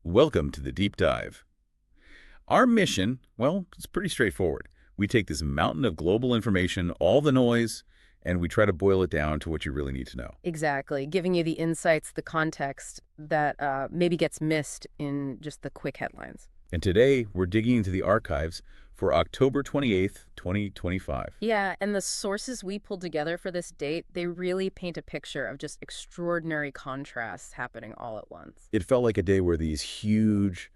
Welcome to the Deep Dive. Our mission, well, it's pretty straightforward. We take this mountain of global information, all the noise, and we try to boil it down to what you really need to know. Exactly, giving you the insights, the context that maybe gets missed in just the quick headlines. And today, we're digging into the archives for October 28th, 2025. Yeah, and the sources we pulled together for this date, they really paint a picture of just extraordinary contrasts happening all at once. It felt like a day where these huge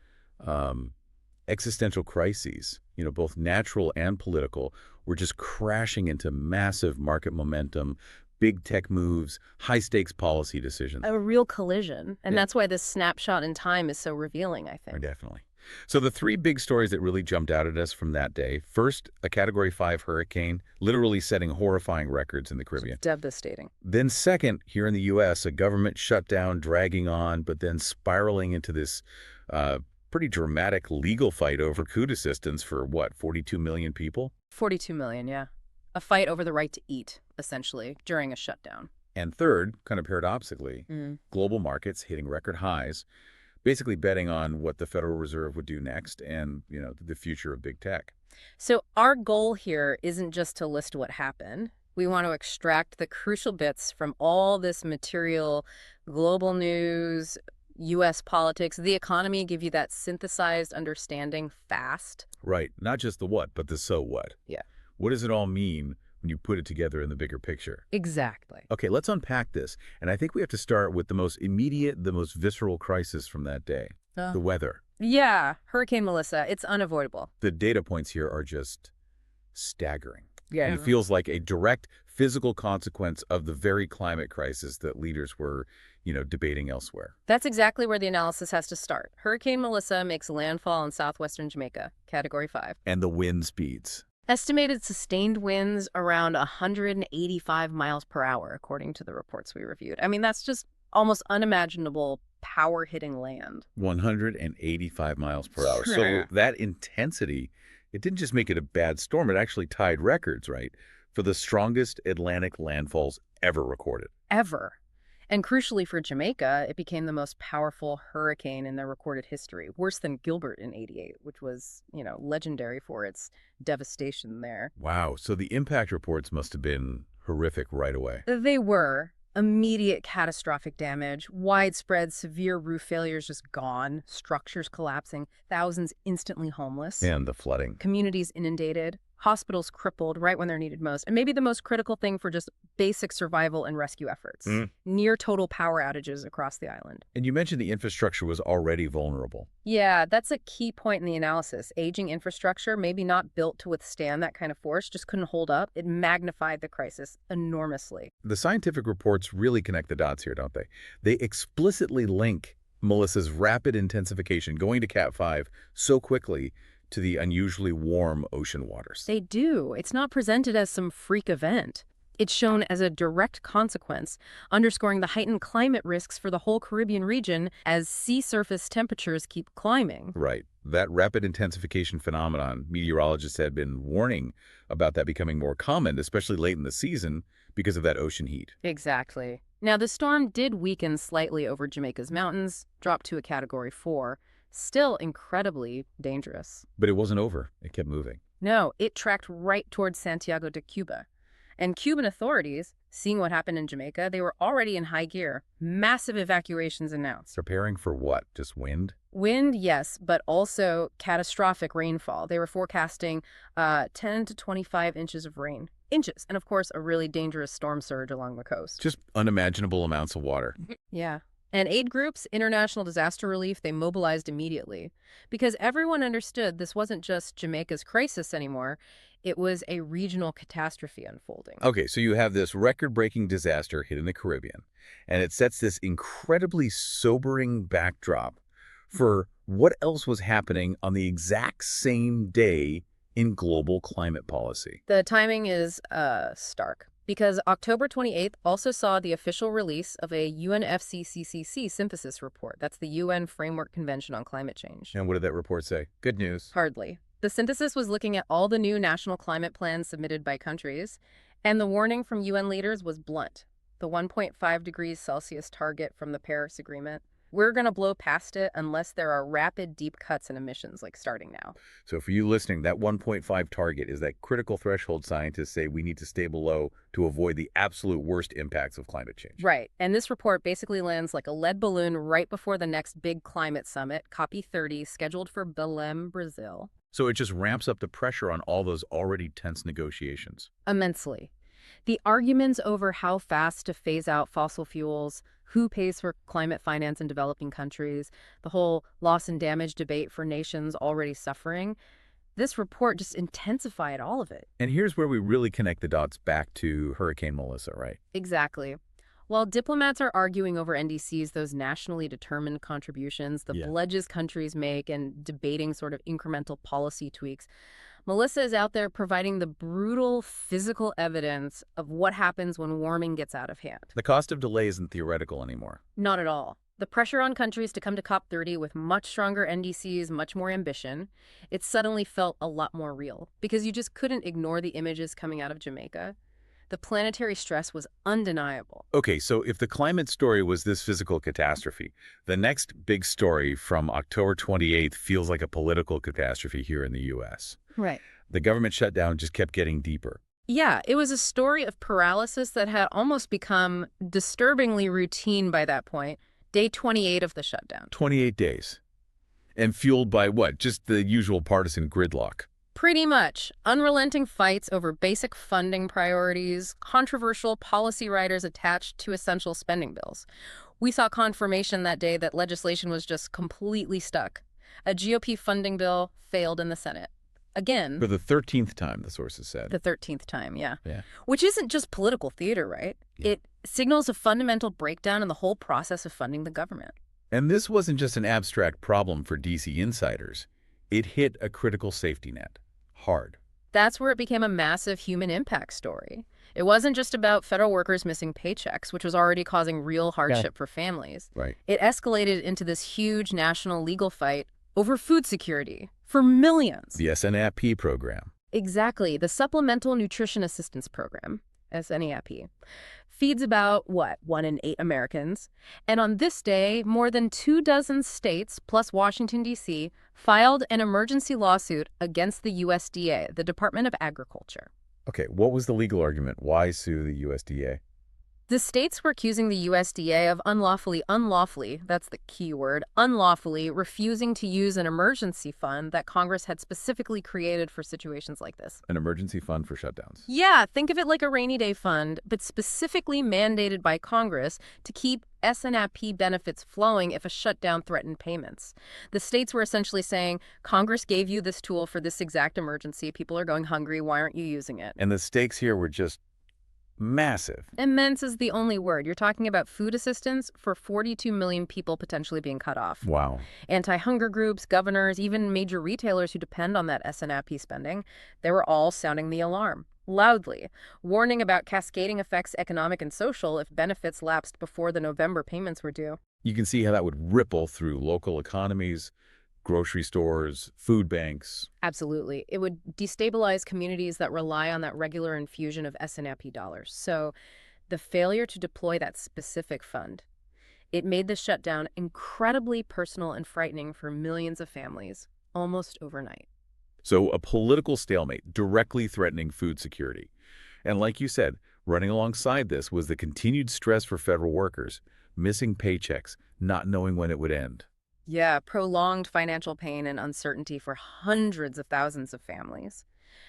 existential crises, both natural and political, were just crashing into massive market momentum, big tech moves, high-stakes policy decisions. A real collision, and Yeah. that's why this snapshot in time is so revealing, I Oh, think. definitely. So the three big stories that really jumped out at us from that day. First, a Category 5 hurricane, literally setting horrifying records in the Caribbean. Devastating. Then second, here in the U.S., a government shutdown dragging on, but then spiraling into this pretty dramatic legal fight over food assistance for, 42 million people? 42 million, yeah. A fight over the right to eat, essentially, during a shutdown. And third, kind of paradoxically, Mm. global markets hitting record highs, basically betting on what the Federal Reserve would do next and, the future of big tech. So our goal here isn't just to list what happened. We want to extract the crucial bits from all this material, global news, U.S. politics, the economy, give you that synthesized understanding fast. Right. Not just the what, but the so what. Yeah. What does it all mean when you put it together in the bigger picture? Exactly. Okay, let's unpack this. And I think we have to start with the most immediate, the most visceral crisis from that day, the weather. Yeah, Hurricane Melissa, it's unavoidable. The data points here are just staggering. Yeah. And it feels like a direct physical consequence of the very climate crisis that leaders were, debating elsewhere. That's exactly where the analysis has to start. Hurricane Melissa makes landfall in southwestern Jamaica, Category 5. And the wind speeds. Estimated sustained winds around 185 miles per hour, according to the reports we reviewed. I mean, that's just almost unimaginable power hitting land. 185 miles per hour. So Sure. that intensity, it didn't just make it a bad storm, it actually tied records, right, for the strongest Atlantic landfalls ever recorded. Ever. And crucially for Jamaica, it became the most powerful hurricane in their recorded history, worse than Gilbert in '88, which was, legendary for its devastation there. Wow. So the impact reports must have been horrific right away. They were immediate catastrophic damage, widespread severe roof failures just gone, structures collapsing, thousands instantly homeless, And the flooding. communities inundated, hospitals crippled right when they're needed most, and maybe the most critical thing for just basic survival and rescue efforts, near total power outages across the island. And you mentioned the infrastructure was already vulnerable. Yeah, that's a key point in the analysis. Aging infrastructure, maybe not built to withstand that kind of force, just couldn't hold up. It magnified the crisis enormously. The scientific reports really connect the dots here, don't they? They explicitly link Melissa's rapid intensification going to Cat 5 so quickly to the unusually warm ocean waters. They do. It's not presented as some freak event. It's shown as a direct consequence, underscoring the heightened climate risks for the whole Caribbean region as sea surface temperatures keep climbing. Right. That rapid intensification phenomenon, meteorologists had been warning about that becoming more common, especially late in the season, because of that ocean heat. Exactly. Now, the storm did weaken slightly over Jamaica's mountains, dropped to a Category 4, still incredibly dangerous. But it wasn't over. It kept moving. No, it tracked right towards Santiago de Cuba. And Cuban authorities, seeing what happened in Jamaica, they were already in high gear. Massive evacuations announced. Preparing for what? Just wind? Wind, yes, but also catastrophic rainfall. They were forecasting 10 to 25 inches of rain. Inches. And of course, a really dangerous storm surge along the coast. Just unimaginable amounts of water. Yeah. And aid groups, international disaster relief, they mobilized immediately. Because everyone understood this wasn't just Jamaica's crisis anymore. It was a regional catastrophe unfolding. Okay, so you have this record-breaking disaster hitting the Caribbean, and it sets this incredibly sobering backdrop for what else was happening on the exact same day in global climate policy. The timing is stark. Because October 28th also saw the official release of a UNFCCC synthesis report. That's the UN Framework Convention on Climate Change. And what did that report say? Good news. Hardly. The synthesis was looking at all the new national climate plans submitted by countries, and the warning from UN leaders was blunt. The 1.5 degrees Celsius target from the Paris Agreement, We're going to blow past it unless there are rapid, deep cuts in emissions, like starting now. So for you listening, that 1.5 target is that critical threshold scientists say we need to stay below to avoid the absolute worst impacts of climate change. Right. And this report basically lands like a lead balloon right before the next big climate summit, COP30, scheduled for Belém, Brazil. So it just ramps up the pressure on all those already tense negotiations. Immensely. The arguments over how fast to phase out fossil fuels, who pays for climate finance in developing countries, the whole loss and damage debate for nations already suffering, this report just intensified all of it. And here's where we really connect the dots back to Hurricane Melissa, right? Exactly. While diplomats are arguing over NDCs, those nationally determined contributions, the Yeah. pledges countries make, and debating sort of incremental policy tweaks, Melissa is out there providing the brutal physical evidence of what happens when warming gets out of hand. The cost of delay isn't theoretical anymore. Not at all. The pressure on countries to come to COP30 with much stronger NDCs, much more ambition, it suddenly felt a lot more real because you just couldn't ignore the images coming out of Jamaica. The planetary stress was undeniable. Okay, so if the climate story was this physical catastrophe, the next big story from October 28th feels like a political catastrophe here in the U.S. Right. The government shutdown just kept getting deeper. Yeah, it was a story of paralysis that had almost become disturbingly routine by that point. Day 28 of the shutdown. 28 days. And fueled by what? Just the usual partisan gridlock. Pretty much. Unrelenting fights over basic funding priorities, controversial policy riders attached to essential spending bills. We saw confirmation that day that legislation was just completely stuck. A GOP funding bill failed in the Senate. Again. For the 13th time, the sources said. The 13th time, yeah. Yeah. Which isn't just political theater, right? Yeah. It signals a fundamental breakdown in the whole process of funding the government. And this wasn't just an abstract problem for DC insiders. It hit a critical safety net. Hard. That's where it became a massive human impact story. It wasn't just about federal workers missing paychecks, which was already causing real hardship for families. Right. It escalated into this huge national legal fight over food security for millions. The SNAP program. Exactly. The Supplemental Nutrition Assistance Program, SNAP, feeds about, 1 in 8 Americans. And on this day, more than 24 states, plus Washington, D.C., filed an emergency lawsuit against the USDA, the Department of Agriculture. Okay, what was the legal argument? Why sue the USDA? The states were accusing the USDA of unlawfully, that's the key word, unlawfully refusing to use an emergency fund that Congress had specifically created for situations like this. An emergency fund for shutdowns. Yeah, think of it like a rainy day fund, but specifically mandated by Congress to keep SNAP benefits flowing if a shutdown threatened payments. The states were essentially saying, Congress gave you this tool for this exact emergency. People are going hungry. Why aren't you using it? And the stakes here were just massive. Immense is the only word. You're talking about food assistance for 42 million people potentially being cut off. Wow. Anti-hunger groups, governors, even major retailers who depend on that SNAP spending, they were all sounding the alarm, loudly, warning about cascading effects, economic and social, if benefits lapsed before the November payments were due. You can see how that would ripple through local economies, grocery stores, food banks. Absolutely. It would destabilize communities that rely on that regular infusion of SNAP dollars. So the failure to deploy that specific fund, it made the shutdown incredibly personal and frightening for millions of families, almost overnight. So a political stalemate directly threatening food security. And like you said, running alongside this was the continued stress for federal workers, missing paychecks, not knowing when it would end. Yeah, prolonged financial pain and uncertainty for hundreds of thousands of families.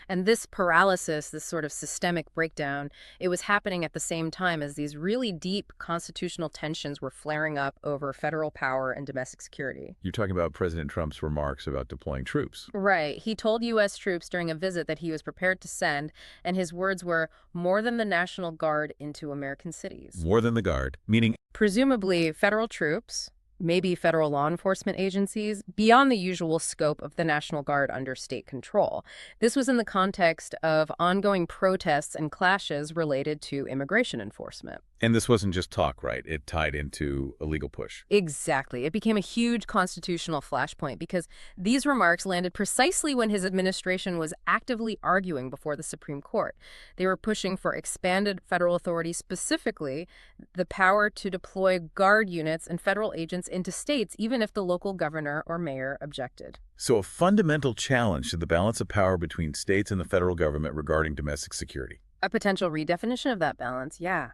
And this paralysis, this sort of systemic breakdown, it was happening at the same time as these really deep constitutional tensions were flaring up over federal power and domestic security. You're talking about President Trump's remarks about deploying troops. Right. He told U.S. troops during a visit that he was prepared to send, and his words were, more than the National Guard into American cities. More than the Guard, meaning Presumably federal troops, maybe federal law enforcement agencies, beyond the usual scope of the National Guard under state control. This was in the context of ongoing protests and clashes related to immigration enforcement. And this wasn't just talk, right? It tied into a legal push. Exactly. It became a huge constitutional flashpoint because these remarks landed precisely when his administration was actively arguing before the Supreme Court. They were pushing for expanded federal authority, specifically the power to deploy guard units and federal agents into states, even if the local governor or mayor objected. So a fundamental challenge to the balance of power between states and the federal government regarding domestic security. A potential redefinition of that balance, yeah,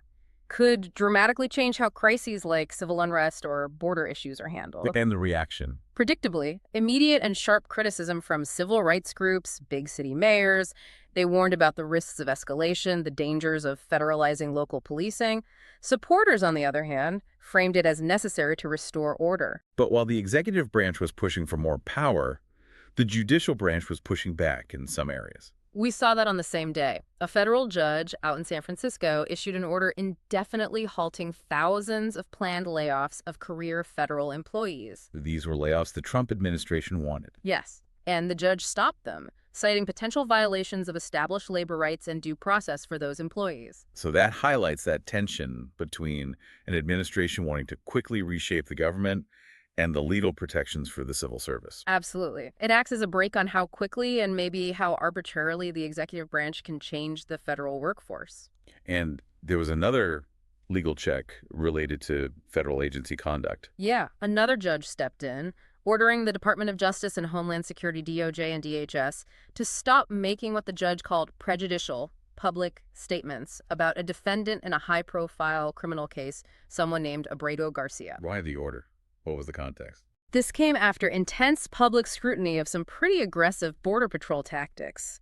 could dramatically change how crises like civil unrest or border issues are handled. And the reaction. Predictably, immediate and sharp criticism from civil rights groups, big city mayors. They warned about the risks of escalation, the dangers of federalizing local policing. Supporters, on the other hand, framed it as necessary to restore order. But while the executive branch was pushing for more power, the judicial branch was pushing back in some areas. We saw that on the same day. A federal judge out in San Francisco issued an order indefinitely halting thousands of planned layoffs of career federal employees. These were layoffs the Trump administration wanted. Yes, and the judge stopped them, citing potential violations of established labor rights and due process for those employees. So that highlights that tension between an administration wanting to quickly reshape the government and the legal protections for the civil service. Absolutely. It acts as a brake on how quickly and maybe how arbitrarily the executive branch can change the federal workforce. And there was another legal check related to federal agency conduct. Yeah, another judge stepped in, ordering the Department of Justice and Homeland Security, DOJ and DHS, to stop making what the judge called prejudicial public statements about a defendant in a high-profile criminal case, someone named Abrego Garcia. Why the order? What was the context? This came after intense public scrutiny of some pretty aggressive Border Patrol tactics.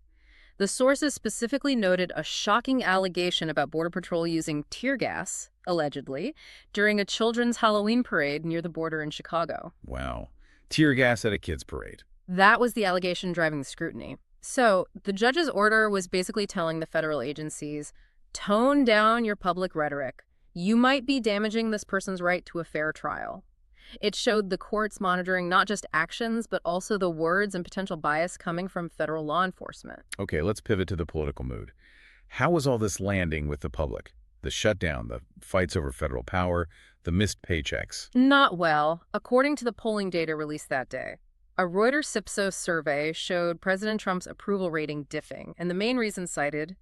The sources specifically noted a shocking allegation about Border Patrol using tear gas, allegedly, during a children's Halloween parade near the border in Chicago. Wow. Tear gas at a kids' parade. That was the allegation driving the scrutiny. So, the judge's order was basically telling the federal agencies, tone down your public rhetoric. You might be damaging this person's right to a fair trial. It showed the courts monitoring not just actions, but also the words and potential bias coming from federal law enforcement. Okay, let's pivot to the political mood. How was all this landing with the public? The shutdown, the fights over federal power, the missed paychecks. Not well, according to the polling data released that day. A Reuters Ipsos survey showed President Trump's approval rating dipping, and the main reason cited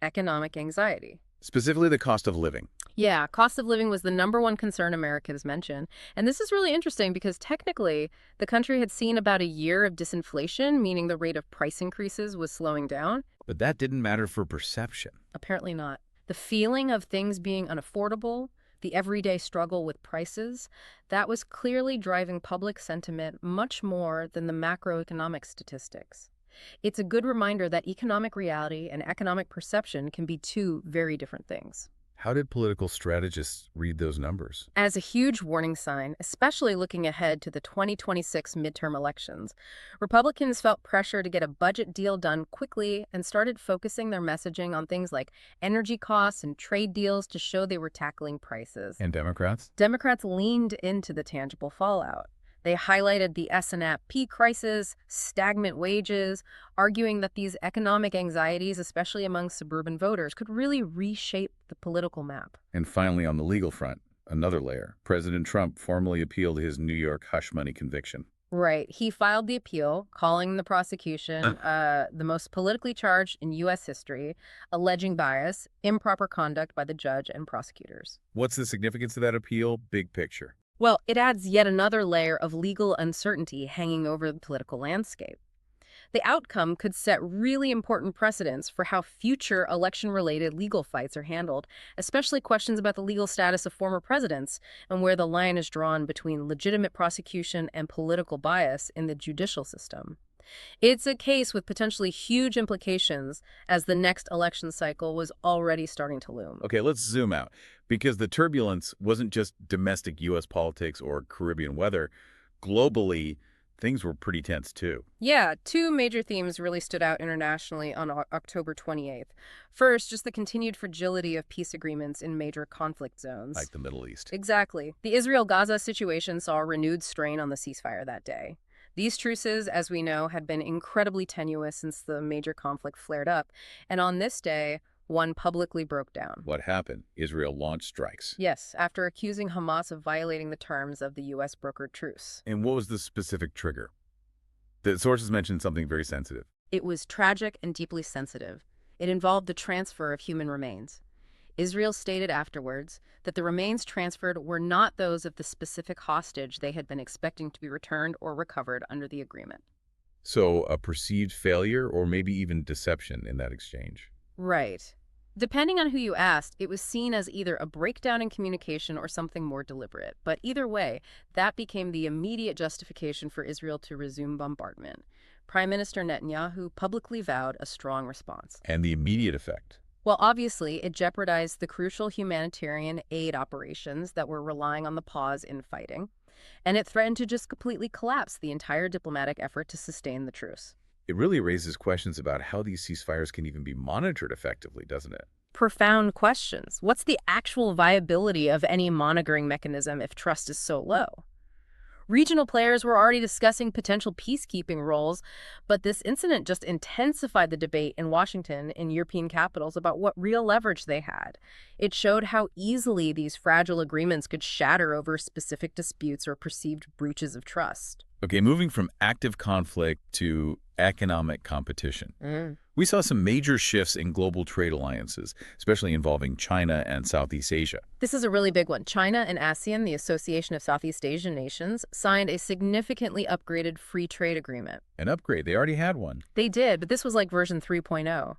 economic anxiety. Specifically the cost of living. Yeah, cost of living was the #1 concern Americans mentioned. And this is really interesting because technically the country had seen about a year of disinflation, meaning the rate of price increases was slowing down. But that didn't matter for perception. Apparently not. The feeling of things being unaffordable, the everyday struggle with prices, that was clearly driving public sentiment much more than the macroeconomic statistics. It's a good reminder that economic reality and economic perception can be two very different things. How did political strategists read those numbers? As a huge warning sign, especially looking ahead to the 2026 midterm elections, Republicans felt pressure to get a budget deal done quickly and started focusing their messaging on things like energy costs and trade deals to show they were tackling prices. And Democrats? Democrats leaned into the tangible fallout. They highlighted the S&P crisis, stagnant wages, arguing that these economic anxieties, especially among suburban voters, could really reshape the political map. And finally, on the legal front, another layer. President Trump formally appealed his New York hush money conviction. Right. He filed the appeal, calling the prosecution the most politically charged in U.S. history, alleging bias, improper conduct by the judge and prosecutors. What's the significance of that appeal? Big picture. Well, it adds yet another layer of legal uncertainty hanging over the political landscape. The outcome could set really important precedents for how future election-related legal fights are handled, especially questions about the legal status of former presidents and where the line is drawn between legitimate prosecution and political bias in the judicial system. It's a case with potentially huge implications as the next election cycle was already starting to loom. Okay, let's zoom out, because the turbulence wasn't just domestic U.S. politics or Caribbean weather. Globally, things were pretty tense, too. Yeah, two major themes really stood out internationally on October 28th. First, just the continued fragility of peace agreements in major conflict zones. Like the Middle East. Exactly. The Israel-Gaza situation saw a renewed strain on the ceasefire that day. These truces, as we know, had been incredibly tenuous since the major conflict flared up. And on this day, One publicly broke down. What happened? Israel launched strikes. Yes, after accusing Hamas of violating the terms of the U.S. brokered truce. And what was the specific trigger? The sources mentioned something very sensitive. It was tragic and deeply sensitive. It involved the transfer of human remains. Israel stated afterwards that the remains transferred were not those of the specific hostage they had been expecting to be returned or recovered under the agreement. So a perceived failure or maybe even deception in that exchange. Right. Depending on who you asked, it was seen as either a breakdown in communication or something more deliberate. But either way, that became the immediate justification for Israel to resume bombardment. Prime Minister Netanyahu publicly vowed a strong response. And the immediate effect. Well, obviously, it jeopardized the crucial humanitarian aid operations that were relying on the pause in fighting, and it threatened to just completely collapse the entire diplomatic effort to sustain the truce. It really raises questions about how these ceasefires can even be monitored effectively, doesn't it? Profound questions. What's the actual viability of any monitoring mechanism if trust is so low? Regional players were already discussing potential peacekeeping roles, but this incident just intensified the debate in Washington and European capitals about what real leverage they had. It showed how easily these fragile agreements could shatter over specific disputes or perceived breaches of trust. Okay, moving from active conflict to economic competition. We saw some major shifts in global trade alliances, especially involving China and Southeast Asia. This is a really big one. China and ASEAN, the Association of Southeast Asian Nations, signed a significantly upgraded free trade agreement. An upgrade, they already had one. They did, but this was like version 3.0.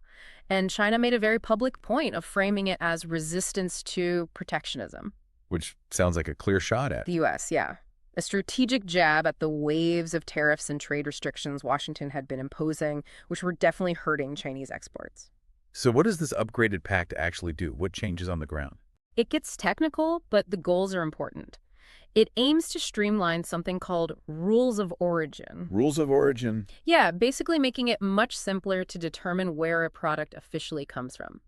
And China made a very public point of framing it as resistance to protectionism. Which sounds like a clear shot at. The U.S., yeah. A strategic jab at the waves of tariffs and trade restrictions Washington had been imposing, which were definitely hurting Chinese exports. So what does this upgraded pact actually do? What changes on the ground? It gets technical, but the goals are important. It aims to streamline something called rules of origin. Rules of origin. Yeah, basically making it much simpler to determine where a product officially comes from.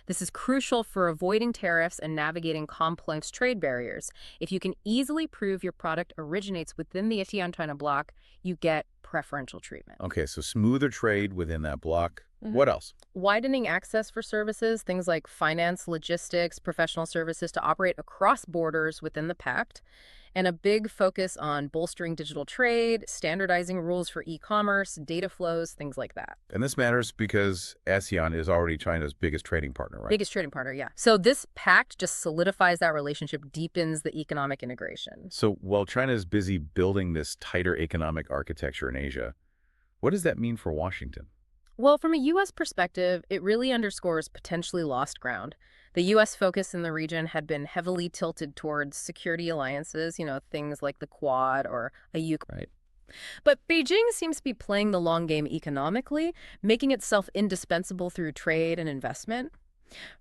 This is crucial for avoiding tariffs and navigating complex trade barriers. If you can easily prove your product originates within the ASEAN-China bloc, you get preferential treatment. Okay, so smoother trade within that bloc. What else? Widening access for services, things like finance, logistics, professional services to operate across borders within the pact, and a big focus on bolstering digital trade, standardizing rules for e-commerce, data flows, things like that. And this matters because ASEAN is already China's biggest trading partner, right? Biggest trading partner, yeah. So this pact just solidifies that relationship, deepens the economic integration. So while China is busy building this tighter economic architecture in Asia, what does that mean for Washington? Well, from a U.S. perspective, it really underscores potentially lost ground. The U.S. focus in the region had been heavily tilted towards security alliances, things like the Quad or a Ukraine. Right. But Beijing seems to be playing the long game economically, making itself indispensable through trade and investment.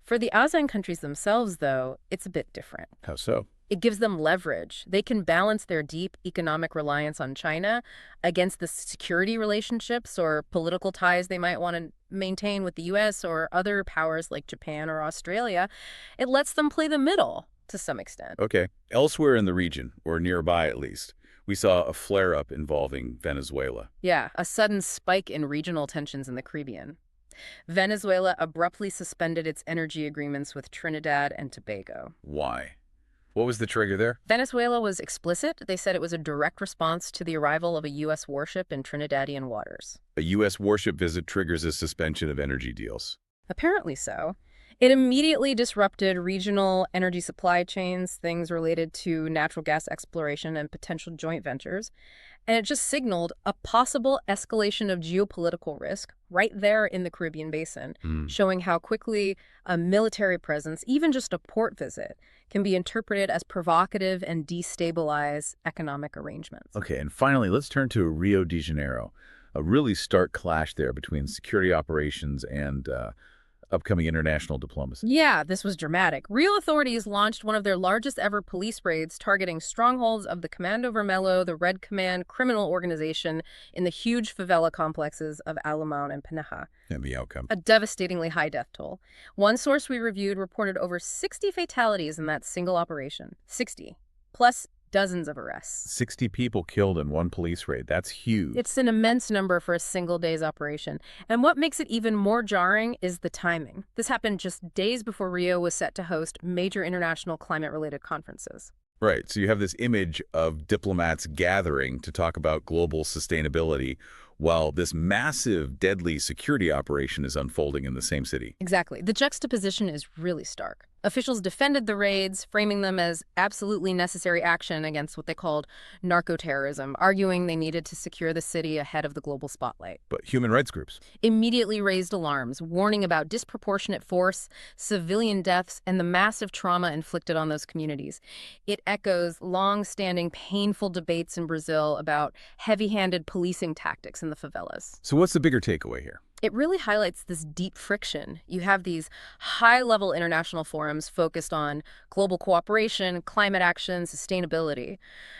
For the ASEAN countries themselves, though, it's a bit different. How so? It gives them leverage. They can balance their deep economic reliance on China against the security relationships or political ties they might want to maintain with the U.S. or other powers like Japan or Australia. It lets them play the middle to some extent. Okay. Elsewhere in the region, or nearby at least, we saw a flare-up involving Venezuela. Yeah, a sudden spike in regional tensions in the Caribbean. Venezuela abruptly suspended its energy agreements with Trinidad and Tobago. Why? What was the trigger there? Venezuela was explicit. They said it was a direct response to the arrival of a U.S. warship in Trinidadian waters. A U.S. warship visit triggers a suspension of energy deals. Apparently so. It immediately disrupted regional energy supply chains, things related to natural gas exploration and potential joint ventures. And it just signaled a possible escalation of geopolitical risk right there in the Caribbean basin, showing how quickly a military presence, even just a port visit, can be interpreted as provocative and destabilize economic arrangements. Okay, and finally, let's turn to Rio de Janeiro. A really stark clash there between security operations and upcoming international diplomacy. Yeah, this was dramatic. Rio authorities launched one of their largest ever police raids targeting strongholds of the Comando Vermelho, the Red Command criminal organization in the huge favela complexes of Alemão and Peneja. And the outcome? A devastatingly high death toll. One source we reviewed reported over 60 fatalities in that single operation. 60. Plus Dozens of arrests. 60 people killed in one police raid. That's huge. It's an immense number for a single day's operation. And what makes it even more jarring is the timing. This happened just days before Rio was set to host major international climate-related conferences. Right. So you have this image of diplomats gathering to talk about global sustainability while this massive, deadly security operation is unfolding in the same city. Exactly. The juxtaposition is really stark. Officials defended the raids, framing them as absolutely necessary action against what they called narco-terrorism, arguing they needed to secure the city ahead of the global spotlight. But human rights groups. Immediately raised alarms, warning about disproportionate force, civilian deaths, and the massive trauma inflicted on those communities. It echoes long-standing, painful debates in Brazil about heavy-handed policing tactics in the favelas. So what's the bigger takeaway here? It really highlights this deep friction. You have these high-level international forums focused on global cooperation, climate action, sustainability,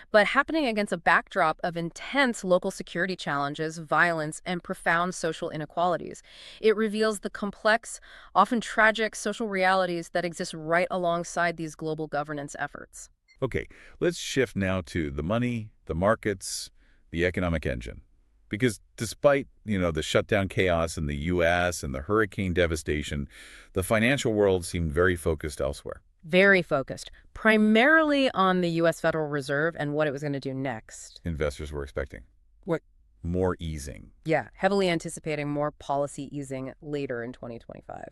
but happening against a backdrop of intense local security challenges, violence, and profound social inequalities. It reveals the complex, often tragic social realities that exist right alongside these global governance efforts. Okay, let's shift now to the money, the markets, the economic engine. Because despite, the shutdown chaos in the U.S. and the hurricane devastation, the financial world seemed very focused elsewhere. Very focused, primarily on the U.S. Federal Reserve and what it was going to do next. Investors were expecting What? more easing. Yeah, heavily anticipating more policy easing later in 2025.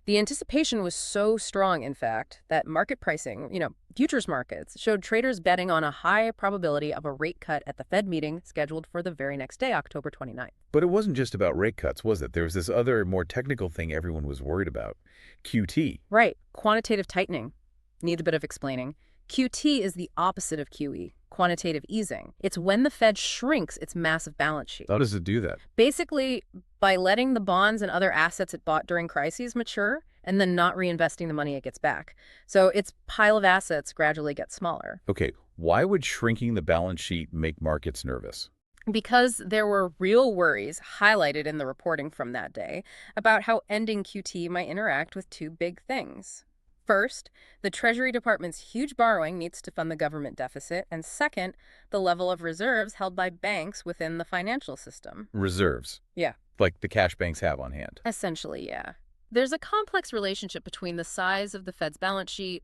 The anticipation was so strong, in fact, that market pricing, futures markets, showed traders betting on a high probability of a rate cut at the Fed meeting scheduled for the very next day, October 29th. But it wasn't just about rate cuts, was it? There was this other, more technical thing everyone was worried about, QT. Right, quantitative tightening. Needs a bit of explaining. QT is the opposite of QE, quantitative easing. It's when the Fed shrinks its massive balance sheet. How does it do that? Basically, by letting the bonds and other assets it bought during crises mature and then not reinvesting the money it gets back. So its pile of assets gradually gets smaller. Okay, why would shrinking the balance sheet make markets nervous? Because there were real worries highlighted in the reporting from that day about how ending QT might interact with two big things. First, the Treasury Department's huge borrowing needs to fund the government deficit, and second, the level of reserves held by banks within the financial system. Reserves. Yeah. Like the cash banks have on hand. Essentially, yeah. There's a complex relationship between the size of the Fed's balance sheet,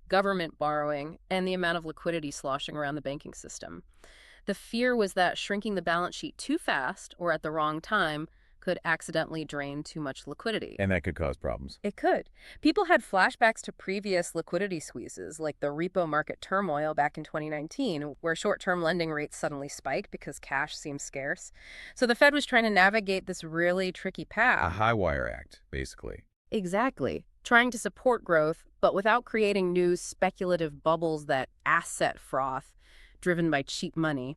government borrowing, and the amount of liquidity sloshing around the banking system. The fear was that shrinking the balance sheet too fast or at the wrong time could accidentally drain too much liquidity. And that could cause problems. It could. People had flashbacks to previous liquidity squeezes, like the repo market turmoil back in 2019, where short-term lending rates suddenly spiked because cash seemed scarce. So the Fed was trying to navigate this really tricky A path. high wire act, basically. Exactly. Trying to support growth, but without creating new speculative bubbles that asset froth, driven by cheap money.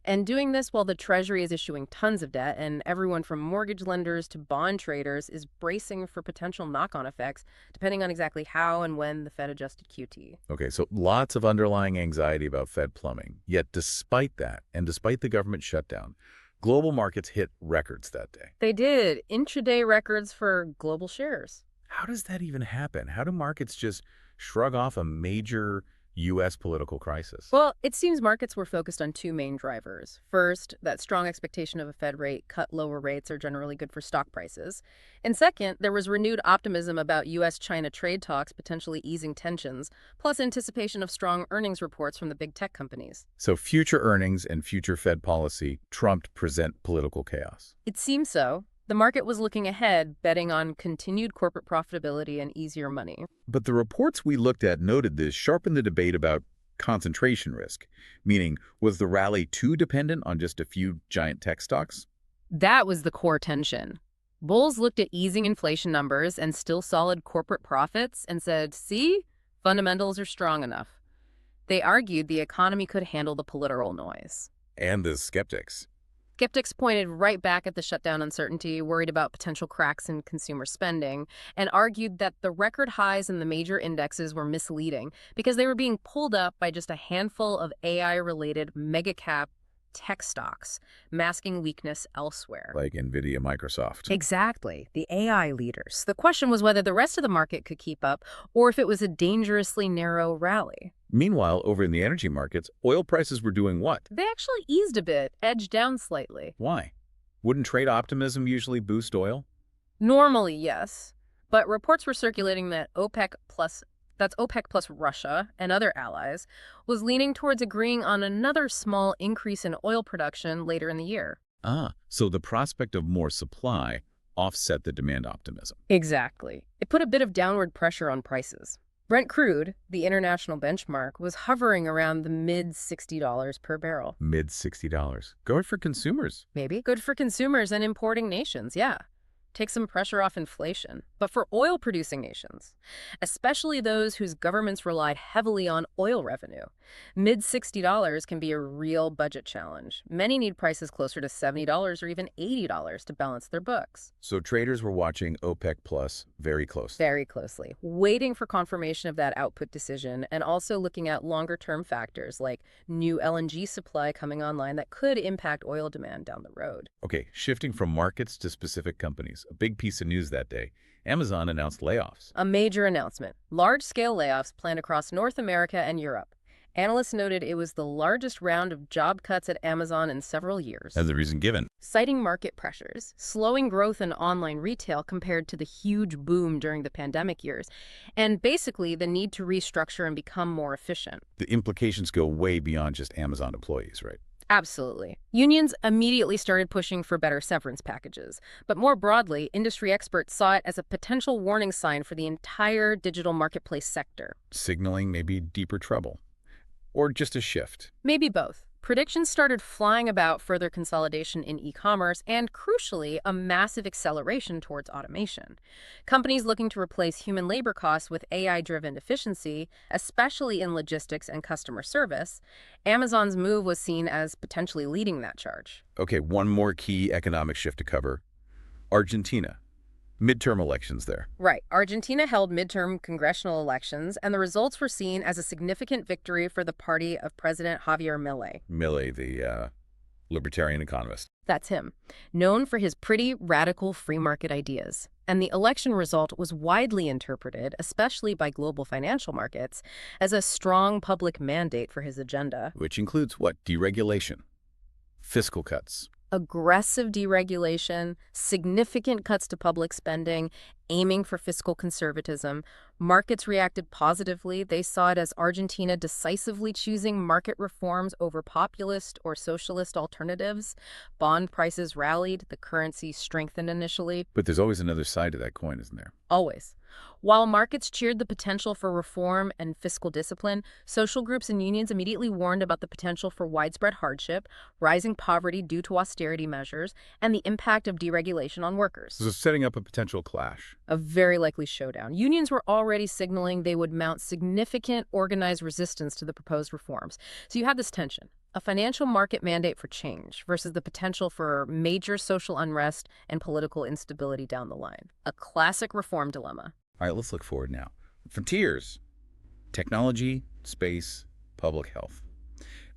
And doing this while the Treasury is issuing tons of debt and everyone from mortgage lenders to bond traders is bracing for potential knock-on effects, depending on exactly how and when the Fed adjusted QT. Okay, so lots of underlying anxiety about Fed plumbing. Yet despite that, and despite the government shutdown, global markets hit records that day. They did. Intraday records for global shares. How does that even happen? How do markets just shrug off a major U.S. political crisis? Well, it seems markets were focused on two main drivers. First, that strong expectation of a Fed rate cut lower rates are generally good for stock prices. And second, there was renewed optimism about U.S.-China trade talks potentially easing tensions, plus anticipation of strong earnings reports from the big tech companies. So future earnings and future Fed policy trumped present political chaos. It seems so. The market was looking ahead, betting on continued corporate profitability and easier money. But the reports we looked at noted this sharpened the debate about concentration risk, meaning was the rally too dependent on just a few giant tech stocks? That was the core tension. Bulls looked at easing inflation numbers and still solid corporate profits and said, see, fundamentals are strong enough. They argued the economy could handle the political noise. And the skeptics. Skeptics pointed right back at the shutdown uncertainty, worried about potential cracks in consumer spending, and argued that the record highs in the major indexes were misleading because they were being pulled up by just a handful of AI-related mega-cap tech stocks, masking weakness elsewhere. Like NVIDIA, Microsoft. Exactly, the AI leaders. The question was whether the rest of the market could keep up or if it was a dangerously narrow rally. Meanwhile, over in the energy markets, oil prices were doing what? They actually eased a bit, edged down slightly. Why? Wouldn't trade optimism usually boost oil? Normally, yes. But reports were circulating that that's OPEC plus Russia and other allies, was leaning towards agreeing on another small increase in oil production later in the year. So the prospect of more supply offset the demand optimism. Exactly. It put a bit of downward pressure on prices. Brent crude, the international benchmark, was hovering around the mid-$60 per barrel. Mid-$60. Good for consumers. Maybe. Good for consumers and importing nations, yeah. Take some pressure off inflation. But for oil-producing nations, especially those whose governments relied heavily on oil revenue, mid-$60 can be a real budget challenge. Many need prices closer to $70 or even $80 to balance their books. So traders were watching OPEC Plus very closely. Very closely, waiting for confirmation of that output decision and also looking at longer-term factors like new LNG supply coming online that could impact oil demand down the road. Okay, shifting from markets to specific companies. A big piece of news that day. Amazon announced layoffs. A major announcement. Large-scale layoffs planned across North America and Europe. Analysts noted it was the largest round of job cuts at Amazon in several years. As the reason given. Citing market pressures, slowing growth in online retail compared to the huge boom during the pandemic years, and basically the need to restructure and become more efficient. The implications go way beyond just Amazon employees, right? Absolutely. Unions immediately started pushing for better severance packages. But more broadly, industry experts saw it as a potential warning sign for the entire digital marketplace sector. Signaling maybe deeper trouble. Or just a shift. Maybe both. Predictions started flying about further consolidation in e-commerce and, crucially, a massive acceleration towards automation. Companies looking to replace human labor costs with AI-driven efficiency, especially in logistics and customer service, Amazon's move was seen as potentially leading that charge. Okay, one more key economic shift to cover. Argentina. Midterm elections there. Right. Argentina held midterm congressional elections, and the results were seen as a significant victory for the party of President Javier Milei. Milei, the libertarian economist. That's him, known for his pretty radical free market ideas. And the election result was widely interpreted, especially by global financial markets, as a strong public mandate for his agenda. Which includes what? Deregulation. Fiscal cuts. Aggressive deregulation, significant cuts to public spending, aiming for fiscal conservatism. Markets reacted positively. They saw it as Argentina decisively choosing market reforms over populist or socialist alternatives. Bond prices rallied. The currency strengthened initially. But there's always another side to that coin, isn't there? Always. While markets cheered the potential for reform and fiscal discipline, social groups and unions immediately warned about the potential for widespread hardship, rising poverty due to austerity measures, and the impact of deregulation on workers. So setting up a potential clash. A very likely showdown. Unions were already signaling they would mount significant organized resistance to the proposed reforms. So you had this tension. A financial market mandate for change versus the potential for major social unrest and political instability down the line. A classic reform dilemma. All right, let's look forward now. Frontiers. Technology, space, public health.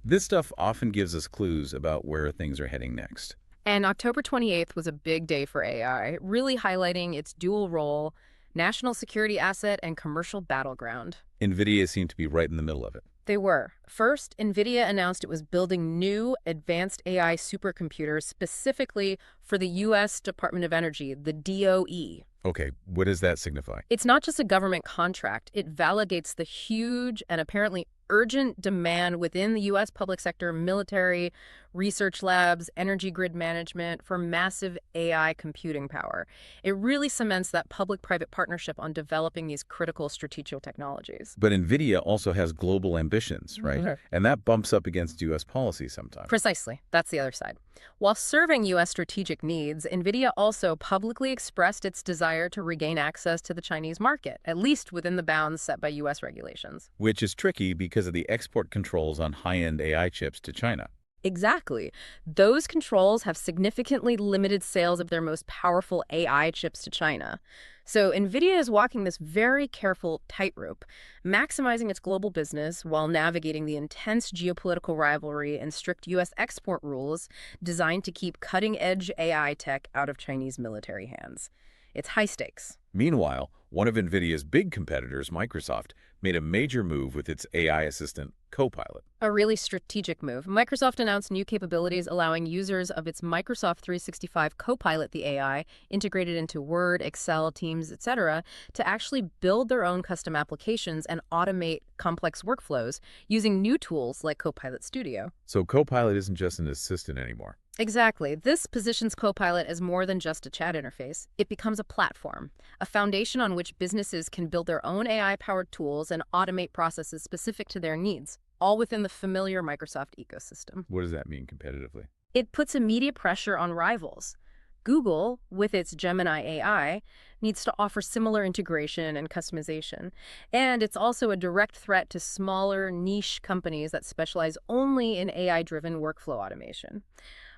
This stuff often gives us clues about where things are heading next. And October 28th was a big day for AI, really highlighting its dual role, national security asset and commercial battleground. NVIDIA seemed to be right in the middle of it. They were. First, NVIDIA announced it was building new advanced AI supercomputers specifically for the U.S. Department of Energy, the DOE. Okay, what does that signify? It's not just a government contract. It validates the huge and apparently urgent demand within the U.S. public sector, military, research labs, energy grid management for massive AI computing power. It really cements that public-private partnership on developing these critical strategic technologies. But NVIDIA also has global ambitions, right? Mm-hmm. And that bumps up against U.S. policy sometimes. Precisely. That's the other side. While serving U.S. strategic needs, NVIDIA also publicly expressed its desire to regain access to the Chinese market, at least within the bounds set by U.S. regulations. Which is tricky because of the export controls on high-end AI chips to China. Exactly. Those controls have significantly limited sales of their most powerful AI chips to China. So NVIDIA is walking this very careful tightrope, maximizing its global business while navigating the intense geopolitical rivalry and strict U.S. export rules designed to keep cutting-edge AI tech out of Chinese military hands. It's high stakes. Meanwhile, one of NVIDIA's big competitors, Microsoft, made a major move with its AI assistant, Copilot. A really strategic move. Microsoft announced new capabilities allowing users of its Microsoft 365 Copilot, the AI, integrated into Word, Excel, Teams, etc., to actually build their own custom applications and automate complex workflows using new tools like Copilot Studio. So Copilot isn't just an assistant anymore. Exactly. This positions Copilot as more than just a chat interface. It becomes a platform, a foundation on which businesses can build their own AI-powered tools and automate processes specific to their needs, all within the familiar Microsoft ecosystem. What does that mean competitively? It puts immediate pressure on rivals. Google, with its Gemini AI, needs to offer similar integration and customization. And it's also a direct threat to smaller, niche companies that specialize only in AI-driven workflow automation.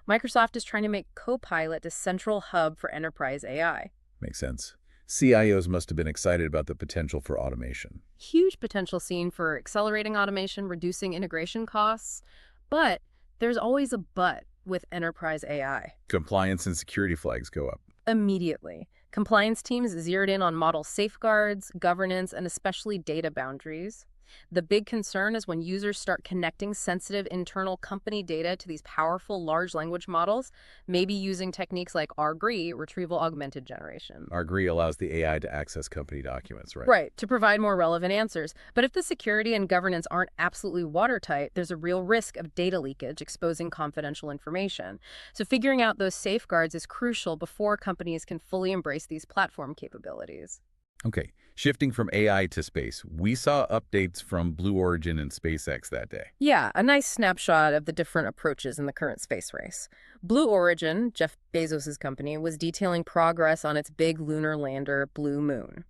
Microsoft is trying to make Copilot a central hub for enterprise AI. Makes sense. CIOs must have been excited about the potential for automation. Huge potential seen for accelerating automation, reducing integration costs. But there's always a but with enterprise AI. Compliance and security flags go up. Immediately. Compliance teams zeroed in on model safeguards, governance, and especially data boundaries. The big concern is when users start connecting sensitive internal company data to these powerful large language models, maybe using techniques like RGRE, retrieval augmented generation. RGRE allows the AI to access company documents, right? Right, to provide more relevant answers. But if the security and governance aren't absolutely watertight, there's a real risk of data leakage exposing confidential information. So figuring out those safeguards is crucial before companies can fully embrace these platform capabilities. Okay, shifting from AI to space, we saw updates from Blue Origin and SpaceX that day. Yeah, a nice snapshot of the different approaches in the current space race. Blue Origin, Jeff Bezos' company, was detailing progress on its big lunar lander, Blue Moon.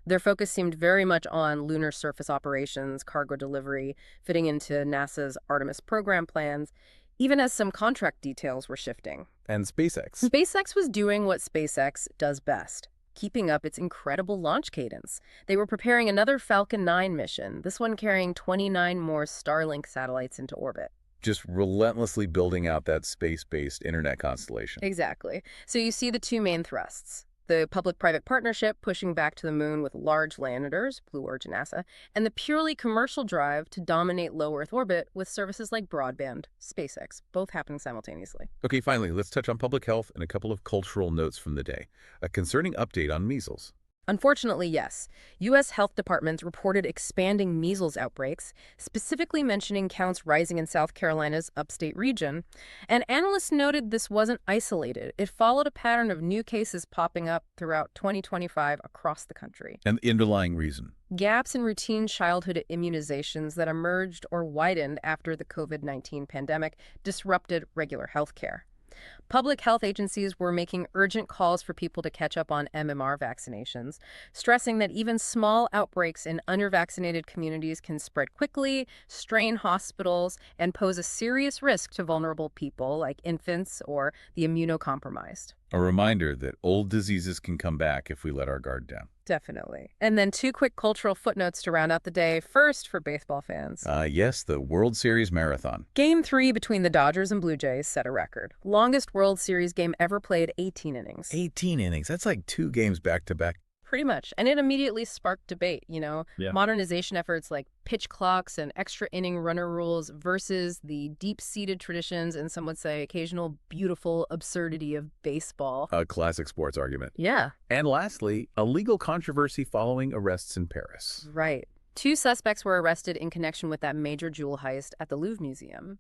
Their focus seemed very much on lunar surface operations, cargo delivery, fitting into NASA's Artemis program plans, even as some contract details were shifting. And SpaceX. SpaceX was doing what SpaceX does best, keeping up its incredible launch cadence. They were preparing another Falcon 9 mission, this one carrying 29 more Starlink satellites into orbit. Just relentlessly building out that space-based internet constellation. Exactly. So you see the two main thrusts. The public-private partnership pushing back to the moon with large landers, Blue Origin NASA, and the purely commercial drive to dominate low Earth orbit with services like broadband, SpaceX, both happening simultaneously. Okay, finally, let's touch on public health and a couple of cultural notes from the day. A concerning update on measles. Unfortunately, yes. U.S. health departments reported expanding measles outbreaks, specifically mentioning counts rising in South Carolina's upstate region. And analysts noted this wasn't isolated. It followed a pattern of new cases popping up throughout 2025 across the country. And the underlying reason. Gaps in routine childhood immunizations that emerged or widened after the COVID-19 pandemic disrupted regular health care. Public health agencies were making urgent calls for people to catch up on MMR vaccinations, stressing that even small outbreaks in undervaccinated communities can spread quickly, strain hospitals, and pose a serious risk to vulnerable people like infants or the immunocompromised. A reminder that old diseases can come back if we let our guard down. Definitely. And then two quick cultural footnotes to round out the day. First, for baseball fans. Yes, the World Series Marathon. Game 3 between the Dodgers and Blue Jays set a record. Longest World Series game ever played, 18 innings. 18 innings. That's like 2 games back-to-back. Pretty much. And it immediately sparked debate, modernization efforts like pitch clocks and extra inning runner rules versus the deep-seated traditions and some would say occasional beautiful absurdity of baseball. A classic sports argument. Yeah. And lastly, a legal controversy following arrests in Paris. Right. 2 suspects were arrested in connection with that major jewel heist at the Louvre Museum.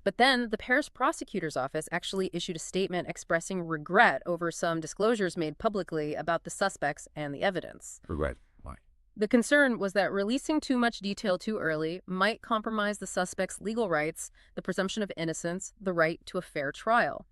But then the Paris prosecutor's office actually issued a statement expressing regret over some disclosures made publicly about the suspects and the evidence. Regret. Why? The concern was that releasing too much detail too early might compromise the suspects' legal rights, the presumption of innocence, the right to a fair trial.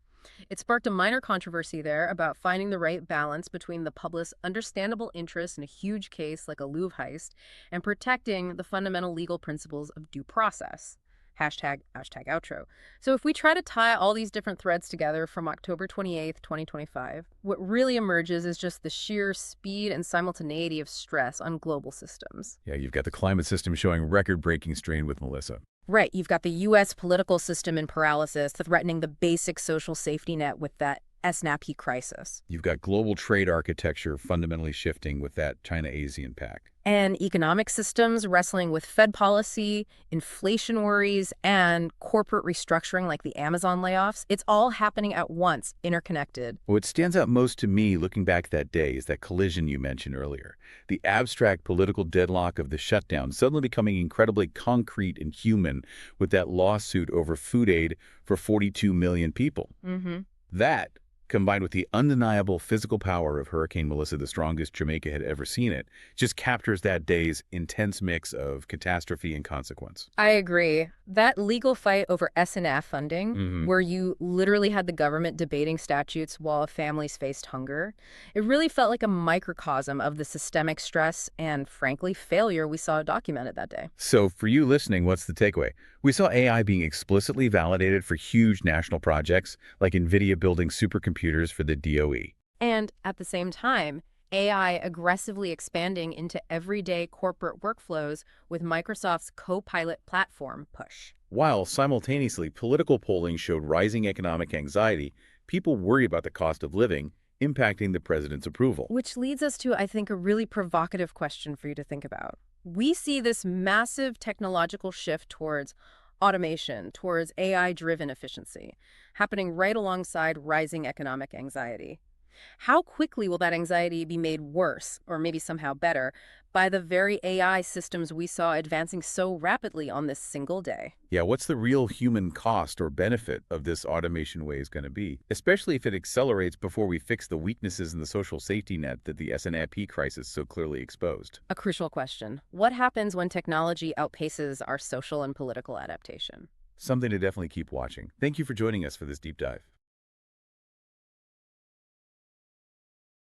It sparked a minor controversy there about finding the right balance between the public's understandable interest in a huge case like a Louvre heist and protecting the fundamental legal principles of due process. Hashtag outro. So if we try to tie all these different threads together from October 28th, 2025, what really emerges is just the sheer speed and simultaneity of stress on global systems. Yeah, you've got the climate system showing record-breaking strain with Melissa. Right, you've got the U.S. political system in paralysis, threatening the basic social safety net with that SNAP crisis. You've got global trade architecture fundamentally shifting with that China-ASEAN pact. And economic systems wrestling with Fed policy, inflation worries, and corporate restructuring like the Amazon layoffs. It's all happening at once, interconnected. What stands out most to me looking back at that day is that collision you mentioned earlier. The abstract political deadlock of the shutdown suddenly becoming incredibly concrete and human with that lawsuit over food aid for 42 million people. That, combined with the undeniable physical power of Hurricane Melissa, the strongest Jamaica had ever seen it, just captures that day's intense mix of catastrophe and consequence. I agree. That legal fight over SNF funding, where you literally had the government debating statutes while families faced hunger, it really felt like a microcosm of the systemic stress and, frankly, failure we saw documented that day. So for you listening, what's the takeaway? We saw AI being explicitly validated for huge national projects, like NVIDIA building supercomputers for the DOE. And at the same time, AI aggressively expanding into everyday corporate workflows with Microsoft's Copilot platform push. While simultaneously political polling showed rising economic anxiety, people worry about the cost of living, impacting the president's approval. Which leads us to, I think, a really provocative question for you to think about. We see this massive technological shift towards automation, towards AI-driven efficiency, happening right alongside rising economic anxiety. How quickly will that anxiety be made worse, or maybe somehow better, by the very AI systems we saw advancing so rapidly on this single day? Yeah, what's the real human cost or benefit of this automation wave going to be, especially if it accelerates before we fix the weaknesses in the social safety net that the SNAP crisis so clearly exposed? A crucial question. What happens when technology outpaces our social and political adaptation? Something to definitely keep watching. Thank you for joining us for this deep dive.